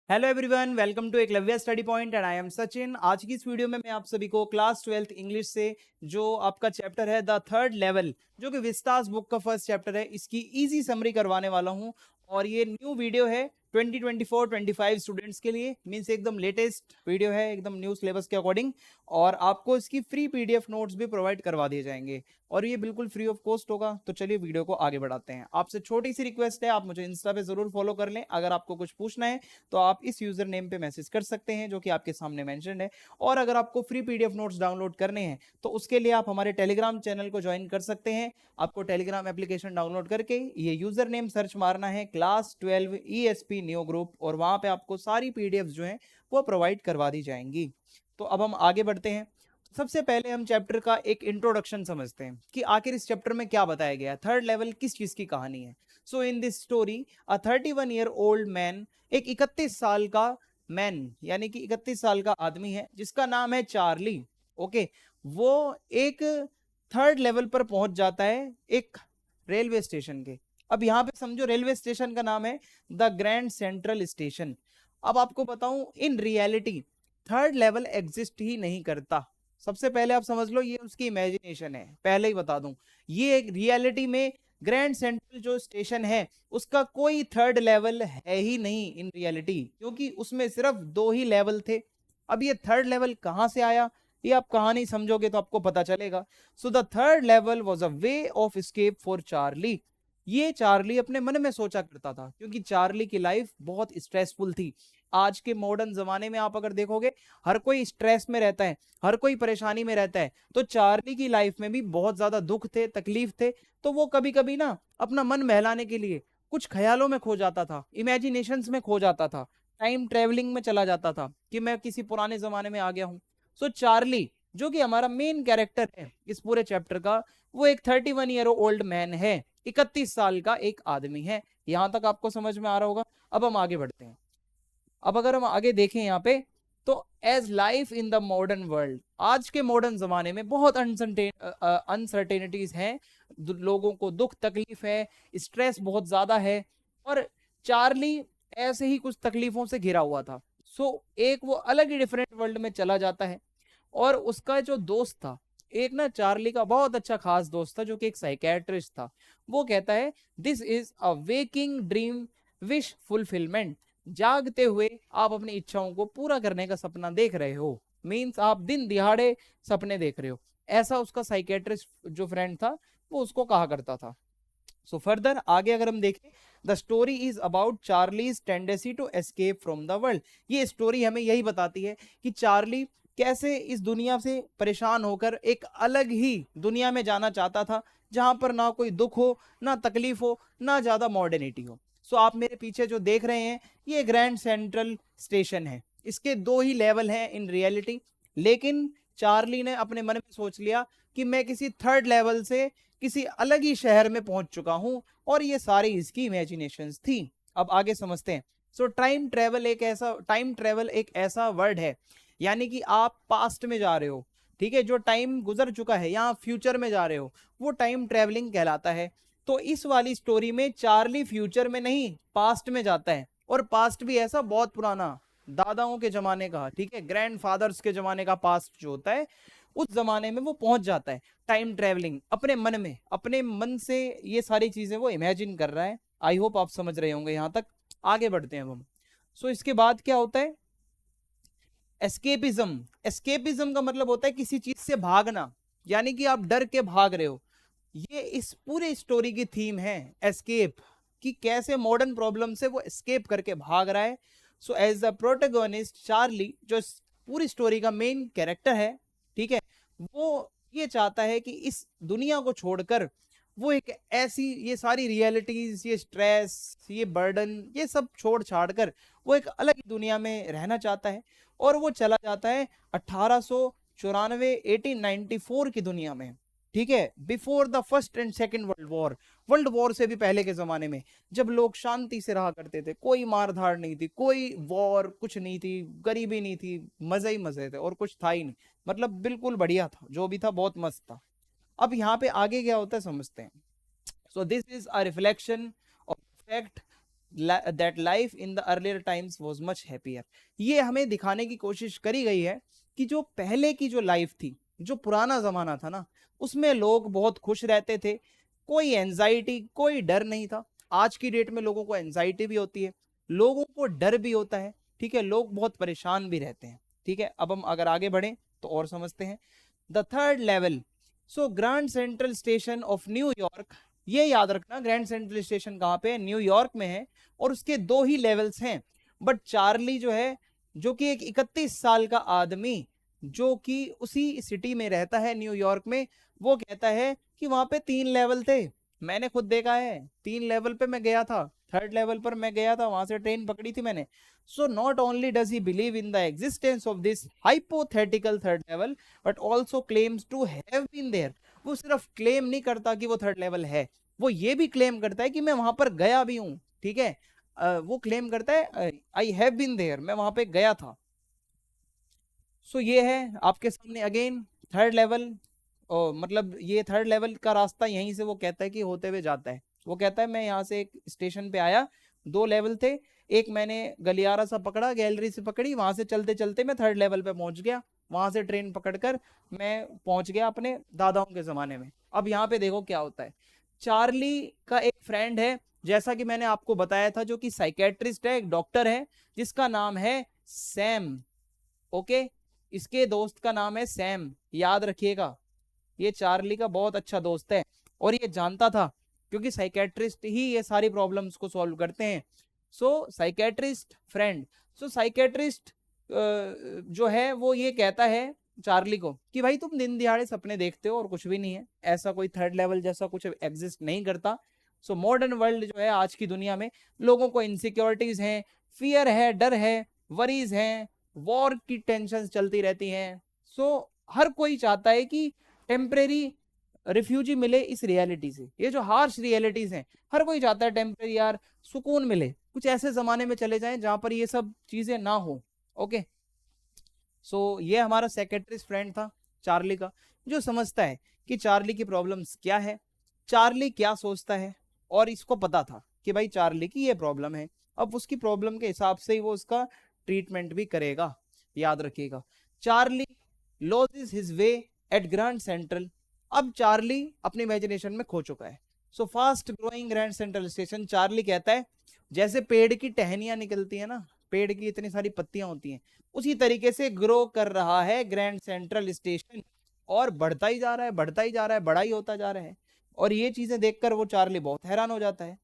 Hello everyone, welcome to Eklavya study point and I am Sachin. आज की इस वीडियो में मैं आप सभी को क्लास 12th इंग्लिश से जो आपका चैप्टर है द थर्ड लेवल, जो कि विस्तास बुक का फर्स्ट चैप्टर है, इसकी इजी समरी करवाने वाला हूं। और ये न्यू वीडियो है 2024-25 स्टूडेंट्स के लिए, मींस एकदम लेटेस्ट वीडियो है, एकदम न्यू सिलेबस के अकॉर्डिंग। और आपको इसकी फ्री पीडीएफ नोट्स भी प्रोवाइड करवा दिए जाएंगे और ये बिल्कुल फ्री ऑफ कॉस्ट होगा। तो चलिए वीडियो को आगे बढ़ाते हैं। आपसे छोटी सी रिक्वेस्ट है, आप मुझे इंस्टा पे जरूर फॉलो कर लें। अगर आपको कुछ पूछना है तो आप इस यूजर नेम पे मैसेज कर सकते हैं जो कि आपके सामने मेंशन्ड है। और अगर आपको फ्री पीडीएफ नोट्स डाउनलोड करने हैं तो उसके लिए आप हमारे टेलीग्राम चैनल को ज्वाइन कर सकते हैं। आपको टेलीग्राम एप्लीकेशन डाउनलोड करके ये यूजर नेम सर्च मारना है क्लास 12 ESP न्यू ग्रुप, और वहां पे आपको सारी पीडीएफ जो है वो प्रोवाइड करवा दी जाएंगी। तो अब हम आगे बढ़ते हैं। सबसे पहले हम चैप्टर का एक इंट्रोडक्शन समझते हैं कि आखिर इस चैप्टर में क्या बताया गया है, थर्ड लेवल किस चीज की कहानी है। So in this story a 31-year-old man, एक 31 साल का मैन यानी कि 31 साल का आदमी है जिसका नाम है चार्ली। ओके, वो एक थर्ड लेवल पर पहुंच जाता है एक रेलवे स्टेशन के। अब यहाँ पे समझो रेलवे स्टेशन का नाम है द ग्रैंड सेंट्रल स्टेशन। अब आपको बताऊं, in reality third level exist ही नहीं करता। सबसे पहले आप समझ लो ये उसकी इमेजिनेशन है, पहले ही बता दूं। ये एक रियलिटी में ग्रैंड सेंट्रल जो स्टेशन है उसका कोई थर्ड लेवल है ही नहीं इन रियलिटी, क्योंकि उसमें सिर्फ 2 ही लेवल थे। अब ये थर्ड लेवल कहां से आया, ये आप कहानी समझोगे तो आपको पता चलेगा। So the third level was a way of escape for Charlie. ये चार्ली अपने मन में सोचा करता था, क्योंकि चार्ली की लाइफ बहुत स्ट्रेसफुल थी। आज के मॉडर्न जमाने में आप अगर देखोगे, हर कोई स्ट्रेस में रहता है, हर कोई परेशानी में रहता है। तो चार्ली की लाइफ में भी बहुत ज्यादा दुख थे, तकलीफ थे। तो वो कभी कभी ना अपना मन बहलाने के लिए कुछ ख्यालों में खो जाता था, इमेजिनेशंस में खो जाता था, टाइम ट्रेवलिंग में चला जाता था कि मैं किसी पुराने जमाने में आ गया हूं। सो चार्ली, जो कि हमारा मेन कैरेक्टर है इस पूरे चैप्टर का, वो एक 31-year-old मैन है, 31 साल का एक आदमी है। यहां तक आपको समझ में आ रहा होगा। अब हम आगे बढ़ते हैं। अब अगर हम आगे देखें यहाँ पे, तो as life in the modern world, आज के मॉडर्न जमाने में बहुत अनसर्टेनिटीज हैं, लोगों को दुख तकलीफ है, स्ट्रेस बहुत ज्यादा है। और चार्ली ऐसे ही कुछ तकलीफों से घिरा हुआ था। एक वो अलग ही डिफरेंट वर्ल्ड में चला जाता है। और उसका जो दोस्त था, एक ना चार्ली का बहुत अच्छा खास दोस्त था जो कि एक साइकेट्रिस्ट था। वो कहता है this is a waking dream wish fulfilment. जागते हुए आप अपनी इच्छाओं को पूरा करने का सपना देख रहे हो, मीन्स आप दिन दिहाड़े सपने देख रहे हो। ऐसा उसका साइकेट्रिस्ट जो फ्रेंड था वो उसको कहा करता था। सो फर्दर आगे अगर हम देखें, the story is about Charlie's tendency to escape from the world. ये स्टोरी हमें यही बताती है कि चार्ली कैसे इस दुनिया से परेशान होकर एक अलग ही दुनिया में जाना चाहता था, जहां पर ना कोई दुख हो, ना तकलीफ हो, ना ज्यादा मॉडर्निटी हो। सो आप मेरे पीछे जो देख रहे हैं ये ग्रैंड सेंट्रल स्टेशन है। इसके 2 ही लेवल हैं इन रियलिटी, लेकिन चार्ली ने अपने मन में सोच लिया कि मैं किसी थर्ड लेवल से किसी अलग ही शहर में पहुंच चुका हूं, और ये सारी इसकी इमेजिनेशंस थी। अब आगे समझते हैं। टाइम ट्रेवल एक ऐसा वर्ड है, यानी कि आप पास्ट में जा रहे हो, ठीक है, जो टाइम गुजर चुका है, यहाँ फ्यूचर में जा रहे हो, वो टाइम ट्रेवलिंग कहलाता है। तो इस वाली स्टोरी में चार्ली फ्यूचर में नहीं पास्ट में जाता है, और पास्ट भी ऐसा बहुत पुराना, दादाओं के जमाने का, ठीक है, ग्रैंड फादर्स के जमाने का पास्ट जो होता है, उस जमाने में वो पहुंच जाता है। टाइम ट्रेवलिंग अपने मन में, अपने मन से ये सारी चीजें वो इमेजिन कर रहा है। आई होप आप समझ रहे होंगे यहां तक। आगे बढ़ते हैं अब हम। इसके बाद क्या होता है, एस्केपिज्म। एस्केपिज्म का मतलब होता है किसी चीज से भागना, यानी कि आप डर के भाग रहे हो। ये इस पूरे स्टोरी की थीम है, एस्केप, कि कैसे मॉडर्न प्रॉब्लम से वो एस्केप करके भाग रहा है। So as the protagonist Charlie, जो इस पूरी स्टोरी का मेन कैरेक्टर है, ठीक है, वो ये चाहता है कि इस दुनिया को छोड़कर वो एक ऐसी, ये सारी रियलिटीज, ये स्ट्रेस, ये बर्डन, ये सब छोड़ छाड़ कर वो एक अलग ही दुनिया में रहना चाहता है। और वो चला जाता है 1894 1894 की दुनिया में, ठीक है, before the first and second world war. World war से भी पहले के जमाने में, जब लोग शांति से रहा करते थे, कोई मारधाड़ नहीं थी, कोई वॉर कुछ नहीं थी, गरीबी नहीं थी, मजे ही मजे थे और कुछ था ही नहीं। मतलब बिल्कुल बढ़िया था, जो भी था बहुत मस्त था। अब यहाँ पे आगे क्या होता है समझते हैं। So this is a reflection of fact that life in the earlier times was much happier. ये हमें दिखाने की कोशिश करी गई है कि जो पहले की जो लाइफ थी, जो पुराना जमाना था ना, उसमें लोग बहुत खुश रहते थे, कोई एंजाइटी, कोई डर नहीं था। आज की डेट में लोगों को एंजाइटी भी होती है, लोगों को डर भी होता है, ठीक है, लोग बहुत परेशान भी रहते हैं। ठीक है, अब हम अगर आगे बढ़ें तो और समझते हैं। The third level, so grand central station of New York, ये याद रखना ग्रैंड सेंट्रल स्टेशन कहाँ पे है, न्यूयॉर्क में है, और उसके दो ही लेवल्स हैं। बट चार्ली जो है, जो कि एक 31 साल का आदमी जो कि उसी सिटी में रहता है न्यूयॉर्क में, वो कहता है कि वहां पे 3 लेवल थे। मैंने खुद देखा है, 3 लेवल पे मैं गया था, थर्ड लेवल पर मैं गया था, वहां से ट्रेन पकड़ी थी मैंने। So not only does he believe in the existence of this hypothetical third level, but also claims to have been there. वो सिर्फ क्लेम नहीं करता कि वो थर्ड लेवल है, वो ये भी क्लेम करता है कि मैं वहां पर गया भी हूं। ठीक है, वो क्लेम करता है आई हैव बीन देयर, मैं वहां पे गया था। सो ये है आपके सामने अगेन थर्ड लेवल। मतलब ये थर्ड लेवल का रास्ता यहीं से वो कहता है कि होते हुए जाता है। वो कहता है मैं यहाँ से एक स्टेशन पे आया, 2 लेवल थे, एक मैंने गलियारा सा पकड़ा, गैलरी से पकड़ी, वहां से चलते चलते मैं थर्ड लेवल पे पहुंच गया, वहां से ट्रेन पकड़कर मैं पहुंच गया अपने दादाओं के जमाने में। अब यहाँ पे देखो क्या होता है। चार्ली का एक फ्रेंड है, जैसा कि मैंने आपको बताया था, जो कि साइकेट्रिस्ट है, एक डॉक्टर है, जिसका नाम है सैम। ओके, इसके दोस्त का नाम है सैम, याद रखिएगा। ये चार्ली का बहुत अच्छा दोस्त है, और ये जानता था क्योंकि साइकेट्रिस्ट ही ये सारी प्रॉब्लम्स को सॉल्व करते हैं। सो साइकेट्रिस्ट फ्रेंड, सो साइकेट्रिस्ट जो है वो ये कहता है चार्ली को कि भाई तुम दिन दिहाड़े सपने देखते हो और कुछ भी नहीं है, ऐसा कोई थर्ड लेवल जैसा कुछ एग्जिस्ट नहीं करता। सो मॉडर्न वर्ल्ड जो है, आज की दुनिया में लोगों को इनसिक्योरिटीज हैं, फियर है, डर है, वरीज हैं, वॉर की टेंशन चलती रहती हैं। सो हर कोई चाहता है कि टेम्परेरी रिफ्यूजी मिले इस रियलिटी से, ये जो हार्श रियलिटीज हैं, हर कोई चाहता है टेम्परेरी यार सुकून मिले, कुछ ऐसे जमाने में चले जाएं जहां पर ये सब चीजें ना हो। ओके, सो ये हमारा सेक्रेटरीज फ्रेंड था चार्ली का, जो समझता है कि चार्ली की प्रॉब्लम्स क्या है, चार्ली क्या सोचता है, और इसको पता था कि भाई चार्ली की ये प्रॉब्लम है। अब उसकी प्रॉब्लम के हिसाब से ही वो उसका ट्रीटमेंट भी करेगा। याद रखिएगा, Charlie losses his way at grand central. अब चार्ली अपनी इमेजिनेशन में खो चुका है। So fast growing grand central station, Charlie कहता है जैसे पेड़ की टहनियां निकलती है ना, पेड़ की इतनी सारी पत्तियां होती हैं, उसी तरीके से ग्रो कर रहा है ग्रैंड सेंट्रल स्टेशन, और बढ़ता ही जा रहा है, बढ़ता ही जा रहा है, बड़ा ही होता जा रहा है। और ये चीजें देखकर वो चार्ली बहुत हैरान हो जाता है।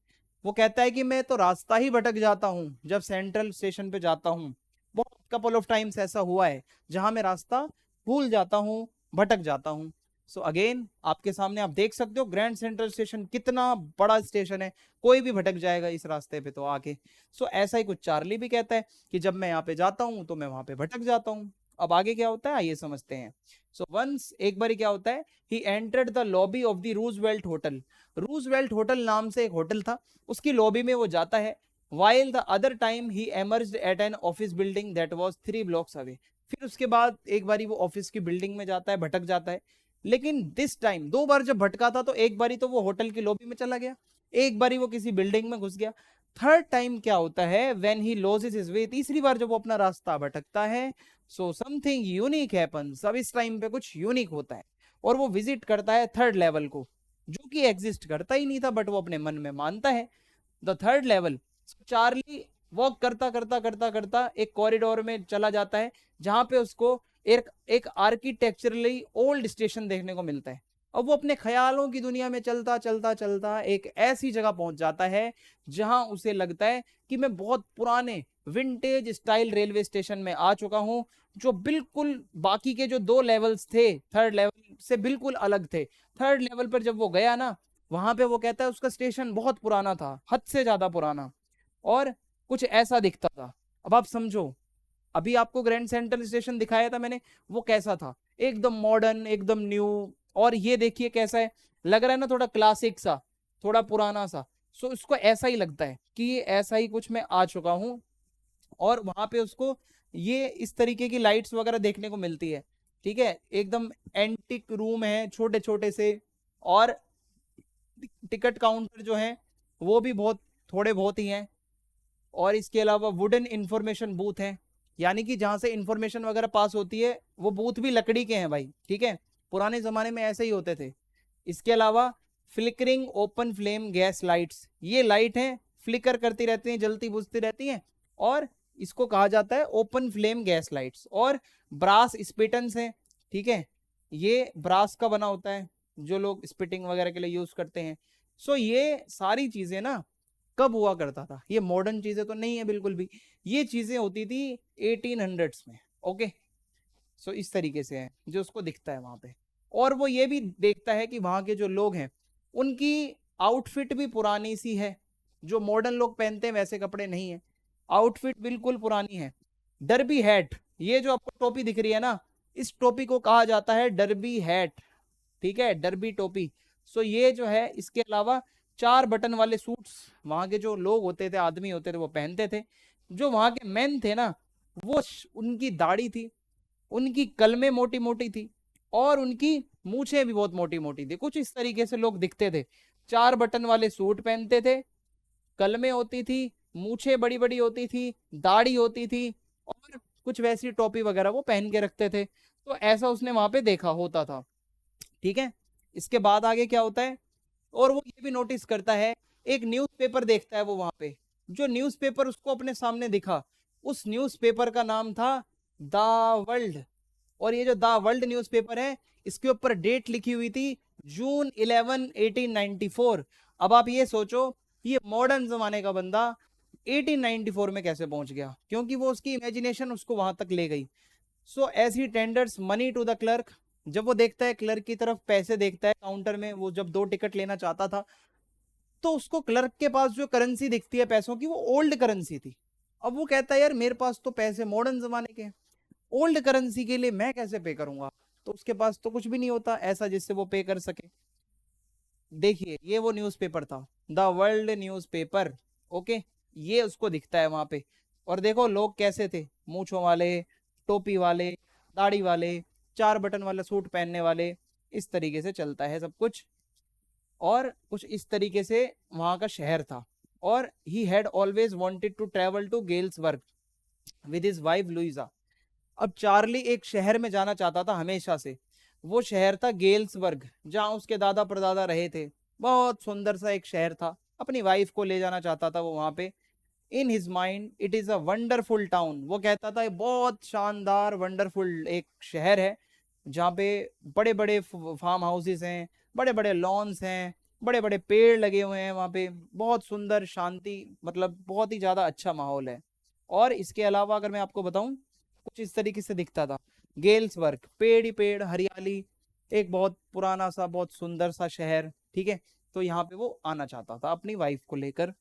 वो कहता है कि मैं तो रास्ता ही भटक जाता हूँ जब सेंट्रल स्टेशन पे जाता हूँ। बहुत कपल ऑफ टाइम्स ऐसा हुआ है जहां मैं रास्ता भूल जाता हूँ, भटक जाता हूँ। सो अगेन आपके सामने आप देख सकते हो ग्रैंड सेंट्रल स्टेशन कितना बड़ा स्टेशन है, कोई भी भटक जाएगा इस रास्ते पे तो आके। सो ऐसा ही कुछ चार्ली भी कहता है कि जब मैं यहाँ पे जाता हूँ तो मैं वहां पे भटक जाता हूँ। अब आगे क्या होता है आइए समझते हैं। सो वंस एक बार क्या होता है, he entered the lobby of the Roosevelt hotel. Roosevelt hotel नाम से एक होटल था, उसकी लॉबी में वो जाता है। While the other time he emerged at an office building that was 3 blocks away. फिर उसके बाद एक बारी वो ऑफिस की बिल्डिंग में जाता है, भटक जाता है। लेकिन दिस टाइम 2 बार जब भटका था, तो एक बारी तो वो होटल की लॉबी में चला गया, एक बारी वो किसी बिल्डिंग में घुस गया। थर्ड टाइम क्या होता है, when he losses his way, तीसरी बार जब वो अपना रास्ता भटकता है, सो समथिंग यूनिक हैपेंस। अब इस टाइम पे कुछ यूनिक होता है, और वो विजिट करता है थर्ड लेवल को, जो कि एग्जिस्ट करता ही नहीं था, बट वो अपने मन में मानता है। The third level, Charlie walk करता करता करता करता एक कॉरिडोर में चला जाता है, जहां पे उसको एक एक आर्किटेक्चरली ओल्ड स्टेशन देखने को मिलता है। अब वो अपने ख्यालों की दुनिया में चलता चलता चलता एक ऐसी जगह पहुंच जाता है जहां उसे लगता है कि मैं बहुत पुराने विंटेज स्टाइल रेलवे स्टेशन में आ चुका हूं, जो बिल्कुल बाकी के जो 2 लेवल्स थे थर्ड लेवल से बिल्कुल अलग थे। थर्ड लेवल पर जब वो गया ना, वहां पे वो कहता है उसका स्टेशन बहुत पुराना था, हद से ज्यादा पुराना, और कुछ ऐसा दिखता था। अब आप समझो, अभी आपको ग्रैंड सेंट्रल स्टेशन दिखाया था मैंने, वो कैसा था, एकदम मॉडर्न, एकदम न्यू। और ये देखिए कैसा है, लग रहा है ना थोड़ा क्लासिक सा, थोड़ा पुराना सा। सो इसको ऐसा ही लगता है कि ये ऐसा ही कुछ मैं आ चुका हूं। और वहां पे उसको ये इस तरीके की लाइट्स वगैरह देखने को मिलती है। ठीक है, एकदम एंटिक रूम है, छोटे छोटे से, और टिकट काउंटर जो है वो भी बहुत थोड़े बहुत ही हैं। और इसके अलावा वुडन इंफॉर्मेशन बूथ है, यानी कि जहां से इंफॉर्मेशन वगैरह पास होती है वो बूथ भी लकड़ी के हैं भाई, ठीक है, पुराने जमाने में ऐसे ही होते थे। इसके अलावा flickering open flame gas lights, ये लाइट हैं, फ्लिकर करती रहती हैं, जलती बुझती रहती हैं, और इसको कहा जाता है ओपन फ्लेम गैस लाइट्स। और ब्रास स्पिटन्स हैं, ठीक है, ये ब्रास का बना होता है जो लोग स्पिटिंग वगैरह के लिए यूज करते हैं। सो ये सारी चीजें ना कब हुआ करता था, ये मॉडर्न चीजें तो नहीं है बिल्कुल भी, ये चीजें होती थी 1800s में। ओके, सो इस तरीके से है जो उसको दिखता है वहां पे। और वो ये भी देखता है कि वहां के जो लोग हैं उनकी आउटफिट भी पुरानी सी है, जो मॉडर्न लोग पहनते हैं वैसे कपड़े नहीं है, आउटफिट बिल्कुल पुरानी है। डर्बी हैट, ये जो आपको टोपी दिख रही है ना, इस टोपी को कहा जाता है डर्बी हैट, ठीक है, डर्बी टोपी। सो ये जो है, इसके अलावा 4 बटन वाले सूट्स वहां के जो लोग होते थे, आदमी होते थे, वो पहनते थे। जो वहां के मेन थे ना, वो उनकी दाढ़ी थी, उनकी कलमें मोटी मोटी थी, और उनकी मूछें भी बहुत मोटी मोटी थी। कुछ इस तरीके से लोग दिखते थे, 4 बटन वाले सूट पहनते थे, कलमें होती थी, मूछें बड़ी बड़ी होती थी, दाढ़ी होती थी, और कुछ वैसी टोपी वगैरह वो पहन के रखते थे। तो ऐसा उसने वहां पे देखा होता था, ठीक है। इसके बाद आगे क्या होता है, और वो ये भी नोटिस करता है, एक न्यूज़पेपर देखता है वो वहां पे, जो न्यूज़पेपर उसको अपने सामने दिखा, उस न्यूज़पेपर का नाम था द वर्ल्ड। और ये जो द वर्ल्ड न्यूज़पेपर है, इसके ऊपर डेट लिखी हुई थी June 11, 1894। अब आप ये सोचो, ये मॉडर्न जमाने का बंदा 1894 में कैसे पहुंच गया, क्योंकि वो उसकी इमेजिनेशन उसको वहां तक ले गई। So as he tenders money to the clerk, जब वो देखता है क्लर्क की तरफ, पैसे देखता है काउंटर में, वो जब 2 टिकट लेना चाहता था, तो उसको क्लर्क के पास जो करेंसी दिखती है पैसों की, वो ओल्ड करेंसी थी। अब वो कहता है यार मेरे पास तो पैसे मॉडर्न जमाने के हैं, ओल्ड करेंसी के लिए मैं कैसे पे करूंगा, तो उसके पास तो कुछ भी नहीं होता ऐसा जिससे वो पे कर सके। देखिए ये वो न्यूज़पेपर था, द वर्ल्ड न्यूज़पेपर। ओके, ये उसको दिखता है वहां पे। और देखो लोग कैसे थे, मूछों वाले, टोपी वाले, दाढ़ी वाले, 4 बटन वाला सूट पहनने वाले, इस तरीके से चलता है सब कुछ। और कुछ इस तरीके से वहां का शहर था। और he had always wanted to travel to Galesburg with his wife Louisa. अब चार्ली एक शहर में जाना चाहता था हमेशा से, वो शहर था गेल्सबर्ग, जहां उसके दादा परदादा रहे थे। बहुत सुंदर सा एक शहर था, अपनी वाइफ को ले जाना चाहता था वो वहां पे। In his mind it is a wonderful town, वो कहता था ये बहुत शानदार वंडरफुल एक शहर है, जहाँ पे बड़े बड़े फार्म हाउसेस हैं, बड़े बड़े लॉन्स हैं, बड़े बड़े पेड़ लगे हुए हैं वहाँ पे, बहुत सुंदर शांति, मतलब बहुत ही ज्यादा अच्छा माहौल है। और इसके अलावा अगर मैं आपको बताऊं, कुछ इस तरीके से दिखता था गेल्सबर्ग, पेड़ ही पेड़, हरियाली, एक बहुत पुराना सा बहुत सुंदर सा शहर, ठीक है। तो यहाँ पे वो आना चाहता था अपनी वाइफ को लेकर।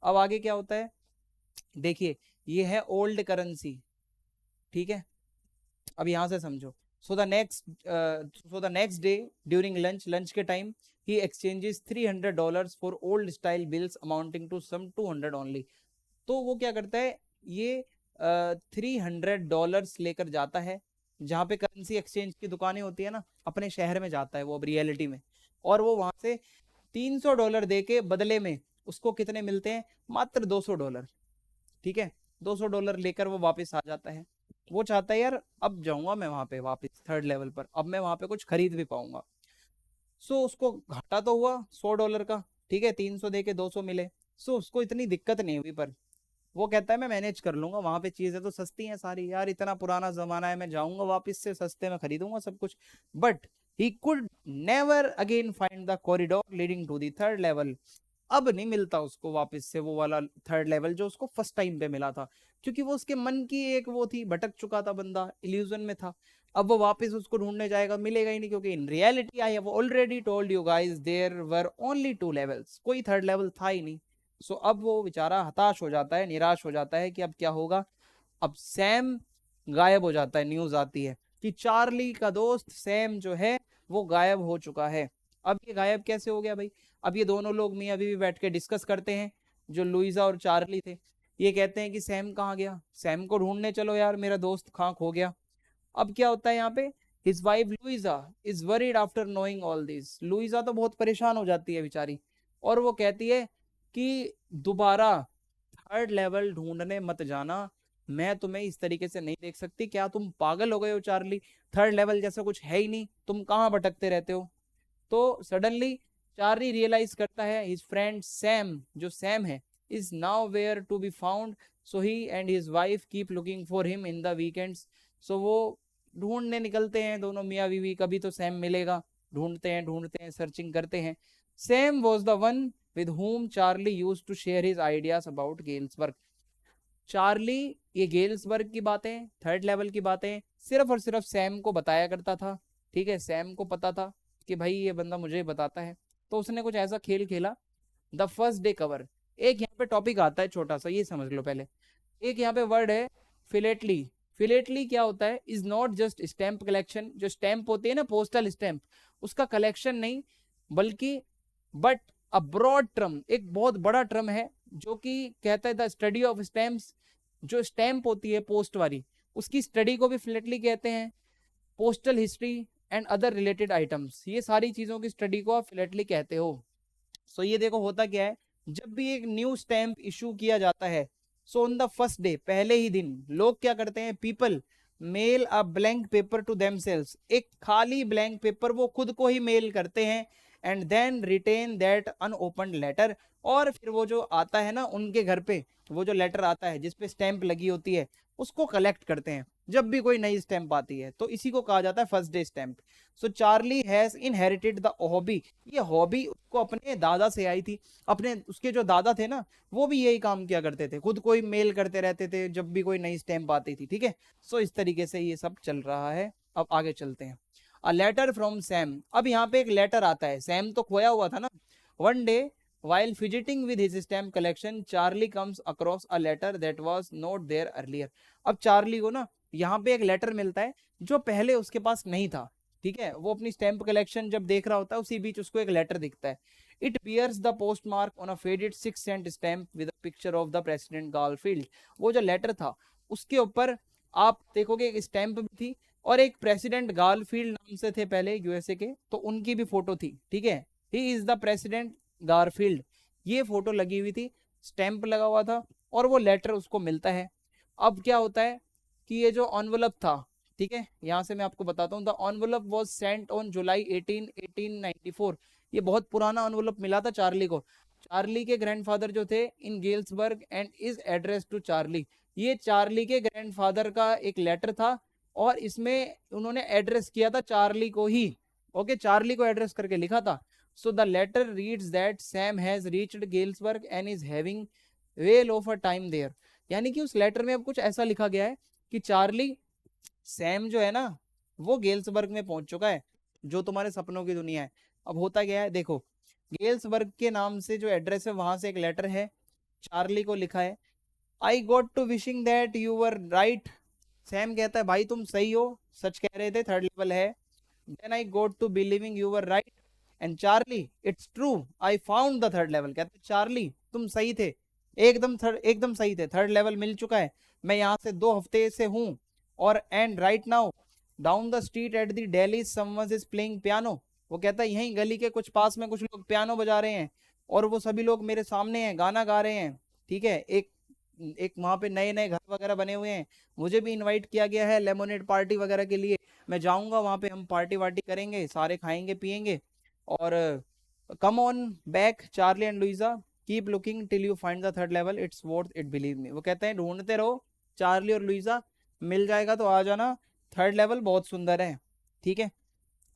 अब आगे क्या होता है, देखिए ये है ओल्ड करेंसी, ठीक है। अब यहां से समझो। So the next day during lunch, lunch के time, he exchanges $300 for old style bills amounting to some 200 only. तो वो क्या करता है, ये $300 लेकर जाता है, जहाँ पे करेंसी एक्सचेंज की दुकानें होती है ना, अपने शहर में जाता है वो अब रियलिटी में। और वो वहां से $300 दे के बदले में उसको कितने मिलते हैं, मात्र $200, ठीक है। $200 लेकर वो वापस आ जाता है। वो चाहता है यार अब जाऊंगा मैं वहां पे वापस 3rd लेवल पर, अब मैं वहां पे कुछ खरीद भी पाऊंगा। सो उसको घाटा तो हुआ $100 का, ठीक है, 300 दे के 200 मिले। सो उसको इतनी दिक्कत नहीं हुई, पर वो कहता है मैं मैनेज कर लूंगा, वहां पे चीजें तो सस्ती हैं सारी, यार इतना पुराना जमाना है, मैं जाऊंगा वापस से सस्ते में खरीदूंगा सब कुछ। But he could never again find the corridor leading to the 3rd level. अब नहीं मिलता उसको वापस से वो वाला 3rd लेवल जो उसको फर्स्ट टाइम पे मिला था, क्योंकि वो उसके मन की एक वो थी, भटक चुका था बंदा, इल्यूजन में था। अब वो वापस उसको ढूंढने जाएगा, मिलेगा ही नहीं, क्योंकि in reality I have already told you guys there were only 2 levels, कोई 3rd लेवल था ही नहीं। सो अब वो बेचारा हताश हो जाता है, निराश हो जाता है कि अब क्या होगा। अब सैम गायब हो जाता है, न्यूज आती है कि चार्ली का दोस्त सैम जो है वो गायब हो चुका है। अब ये गायब कैसे हो गया भाई, अब ये दोनों लोग मियाँ बीवी बैठ के डिस्कस करते हैं, जो लुइजा और चार्ली थे। ये कहते हैं कि सैम कहाँ गया, सैम को ढूंढने चलो यार, मेरा दोस्त कहाँ खो गया। अब क्या होता है यहाँ पे, his wife Luisa is worried after knowing all this. Luisa तो बहुत परेशान हो जाती है बेचारी, और वो कहती है कि दोबारा थर्ड लेवल ढूंढने मत जाना, मैं तुम्हें इस तरीके से नहीं देख सकती। क्या तुम पागल हो गए हो चार्ली? थर्ड लेवल जैसा कुछ है ही नहीं, तुम कहाँ भटकते रहते हो? तो सडनली चार्ली रियलाइज करता है हिज फ्रेंड सैम, जो सैम है, is nowhere to be found, so he and his wife keep looking for him in the weekends. So वो ढूंढने निकलते हैं दोनों मियाँ बीवी, कभी तो सैम मिलेगा। ढूंढते हैं सर्चिंग करते हैं। Sam was the one with whom Charlie used to share his ideas about Galesburg. Charlie ये गेल्सबर्ग की बातें, थर्ड लेवल की बातें सिर्फ और सिर्फ सैम को बताया करता था। ठीक है, सैम को पता था कि भाई ये बंदा मुझे बताता है। तो उसने कुछ ऐसा खेल खेला, द फर्स्ट डे कवर। एक यहाँ पे टॉपिक आता है छोटा सा, ये समझ लो पहले। एक यहाँ पे वर्ड है फिलेटली। फिलेटली क्या होता है? Is not just stamp collection, जो स्टैंप होती है ना पोस्टल स्टैंप, उसका कलेक्शन नहीं, बल्कि बट अ ब्रॉड टर्म, एक बहुत बड़ा टर्म है जो कि कहता है द स्टडी ऑफ स्टैम्प्स। जो स्टैंप होती है पोस्ट वाली, उसकी स्टडी को भी फिलेटली कहते हैं। Postal history and other related items, ये सारी चीजों की स्टडी को आप फिलेटली कहते हो। सो ये देखो होता क्या है, जब भी एक न्यू स्टैंप इशू किया जाता है, so on the first day, पहले ही दिन, लोग क्या करते हैं, people mail a blank paper to themselves, एक खाली ब्लैंक पेपर वो खुद को ही मेल करते हैं। And then retain that unopened letter, और फिर वो जो आता है ना उनके घर पे, वो जो लेटर आता है जिसपे स्टैंप लगी होती है, उसको कलेक्ट करते हैं जब भी कोई नई स्टैंप आती है। तो इसी को कहा जाता है first day stamp. So Charlie has inherited the hobby, ये हॉबी उसको अपने दादा से आई थी। अपने उसके जो दादा थे ना, वो भी यही काम किया करते थे, खुद कोई मेल करते रहते थे जब भी कोई नई स्टैंप आती थी। ठीक है, सो इस तरीके से ये सब चल रहा है। अब आगे चलते हैं। A letter from Sam. अब यहाँ पे एक लेटर आता है, सैम तो खोया हुआ था ना। One day while fidgeting with his stamp collection, Charlie comes across a letter that was not there earlier. अब चार्ली को ना यहाँ पे एक लेटर मिलता है जो पहले उसके पास नहीं था। ठीक है, वो अपनी स्टैंप कलेक्शन जब देख रहा होता है, उसी बीच उसको एक लेटर दिखता है। It bears the post mark on a faded 6 cent stamp with a picture of the president Garfield. वो जो लेटर था उसके ऊपर आप देखोगे एक स्टैंप भी थी, और एक प्रेसिडेंट गारफील्ड नाम से थे पहले यूएसए के, तो उनकी भी फोटो थी। ठीक है, he is the president Garfield, ये फोटो लगी हुई थी, स्टैंप लगा हुआ था, और वो लेटर उसको मिलता है। अब क्या होता है कि ये जो एनवलप था, ठीक है, यहां से मैं आपको बताता हूँ, the envelope was sent on July 18 1894। ये बहुत पुराना एनवलप मिला था चार्ली को। चार्ली के ग्रैंडफादर जो थे in Galesburg, and is address to Charlie. ये चार्ली के ग्रैंडफादर का एक लेटर था, और इसमें उन्होंने एड्रेस किया था चार्ली को ही। ओके, चार्ली को एड्रेस करके लिखा था। So the letter reads that Sam has reached Galesburg and is having well of a time there। यानी कि उस लेटर में अब कुछ ऐसा लिखा गया है कि चार्ली, सैम जो है ना, वो गेल्सबर्ग में पहुंच चुका है, जो तुम्हारे सपनों की दुनिया है। अब होता क्या है देखो, गेल्सबर्ग के नाम से जो एड्रेस है वहां से एक लेटर है, चार्ली को लिखा है, I got to wishing that you were right. Sam कहता है भाई तुम सही हो, सच कह रहे थे, थर्ड लेवल है। Then I got to believing you were right and Charlie it's true I found the third level. कहते चार्ली तुम सही थे, एकदम सही थे, थर्ड लेवल मिल चुका है, मैं यहाँ से 2 हफ्ते से हूँ। और and right now down the street at the daily someone is playing piano. वो कहता है यहीं गली के कुछ पास में कुछ लोग पियानो बजा रहे हैं, और वो सभी लोग मेरे सामने हैं, गाना गा रहे हैं। ठीक है, एक एक वहां पे नए नए घर वगैरह बने हुए हैं, मुझे भी इनवाइट किया गया है लेमोनेड पार्टी वगैरह के लिए। मैं जाऊंगा वहां पे, हम पार्टी वार्टी करेंगे, सारे खाएंगे पियेंगे। और come on back Charlie and Luisa, keep looking till you find the third level, it's worth it believe me. वो कहते हैं ढूंढते रहो चार्ली और लुइजा, मिल जाएगा तो आ जाना, थर्ड लेवल बहुत सुंदर है। ठीक है,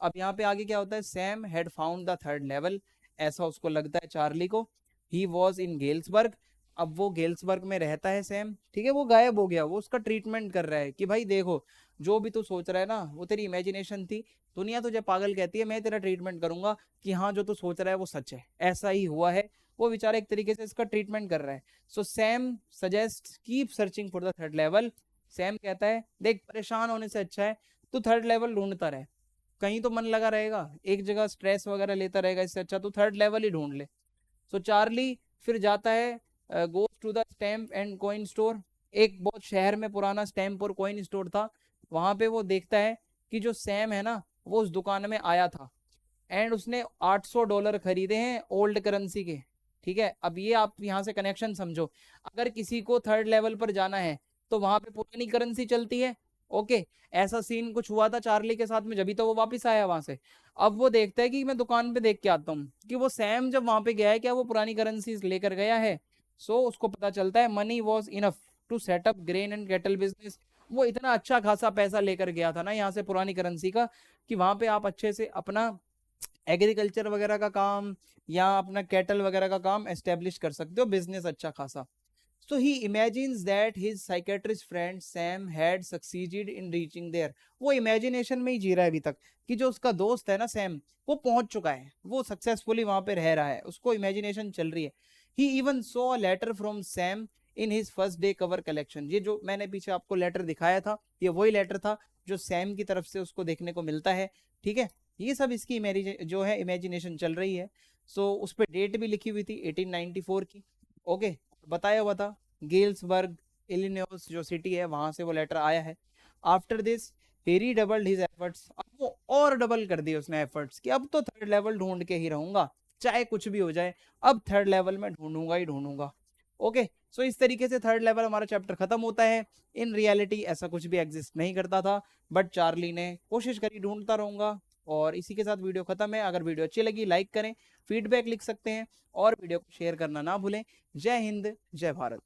अब यहाँ पे आगे क्या होता है, Sam had found the third level, ऐसा उसको लगता है चार्ली को। ही वॉज इन गेल्सबर्ग, अब वो गेल्सबर्ग में रहता है सैम। ठीक है, वो गायब हो गया, वो उसका ट्रीटमेंट कर रहा है कि भाई देखो जो भी तू सोच रहा है ना वो तेरी इमेजिनेशन थी, दुनिया तुझे पागल कहती है, मैं तेरा ट्रीटमेंट करूंगा कि हाँ जो तू सोच रहा है वो सच है, ऐसा ही हुआ है। वो बेचारा एक तरीके से इसका ट्रीटमेंट कर रहा है। So Sam suggest keep searching for the third level. Sam कहता है देख परेशान होने से अच्छा है तू थर्ड लेवल ढूंढता रहे, कहीं तो मन लगा रहेगा, एक जगह स्ट्रेस वगैरह लेता रहेगा, इससे अच्छा तू थर्ड लेवल ही ढूंढ ले। सो चार्ली फिर जाता है, goes to the stamp and coin store. एक बहुत शहर में पुराना स्टैम्प और कॉइन स्टोर था, वहां पे वो देखता है कि जो सैम है ना वो उस दुकान में आया था, एंड उसने $800 खरीदे हैं ओल्ड करेंसी के। ठीक है, अब ये आप यहाँ से कनेक्शन समझो, अगर किसी को थर्ड लेवल पर जाना है तो वहां पे पुरानी करेंसी चलती है। ओके, ऐसा सीन कुछ हुआ था चार्ली के साथ में, जब तो वो वापस आया वहां से। अब वो देखता है कि मैं दुकान पे देख के आता हूँ कि वो सैम जब वहां पे गया है क्या वो पुरानी करेंसी लेकर गया है। सो उसको पता चलता है money was enough to set up grain and cattle business. वो इतना अच्छा खासा पैसा लेकर गया था ना यहाँ से पुरानी करेंसी का, कि वहां पे आप अच्छे से अपना एग्रीकल्चर वगैरह का काम या अपना कैटल वगैरह का काम एस्टेब्लिश कर सकते हो, बिजनेस अच्छा खासा। So he imagines that his psychiatrist friend Sam had succeeded in reaching there. वो imagination में ही जी रहा है अभी तक कि जो उसका दोस्त है ना सैम, वो पहुंच चुका है, वो सक्सेसफुली वहां पे रह रहा है, उसको इमेजिनेशन चल रही है। He even saw a letter from Sam in his first day cover collection. ये जो मैंने पीछे आपको लेटर दिखाया था, ये वही लेटर था जो सैम की तरफ से उसको देखने को मिलता है। ठीक है, ये सब इसकी जो है इमेजिनेशन चल रही है। सो उस पर डेट भी लिखी हुई थी 1894 की। ओके, बताया हुआ था गेल्सबर्ग इलिनोइस जो सिटी है वहां से वो लेटर आया है। After this he रीडबल्ड his efforts, अब वो और डबल कर दिए उसने एफर्ट्स कि अब तो थर्ड लेवल ढूंढ के ही रहूंगा, चाहे कुछ भी हो जाए, अब थर्ड लेवल में ढूंढूंगा ही ढूंढूंगा। ओके, सो इस तरीके से थर्ड लेवल हमारा चैप्टर खत्म होता है। इन रियलिटी ऐसा कुछ भी एग्जिस्ट नहीं करता था, बट चार्ली ने कोशिश करी, ढूंढता रहूंगा। और इसी के साथ वीडियो खत्म है। अगर वीडियो अच्छी लगी लाइक करें, फीडबैक लिख सकते हैं और वीडियो को शेयर करना ना भूलें। जय हिंद, जय भारत।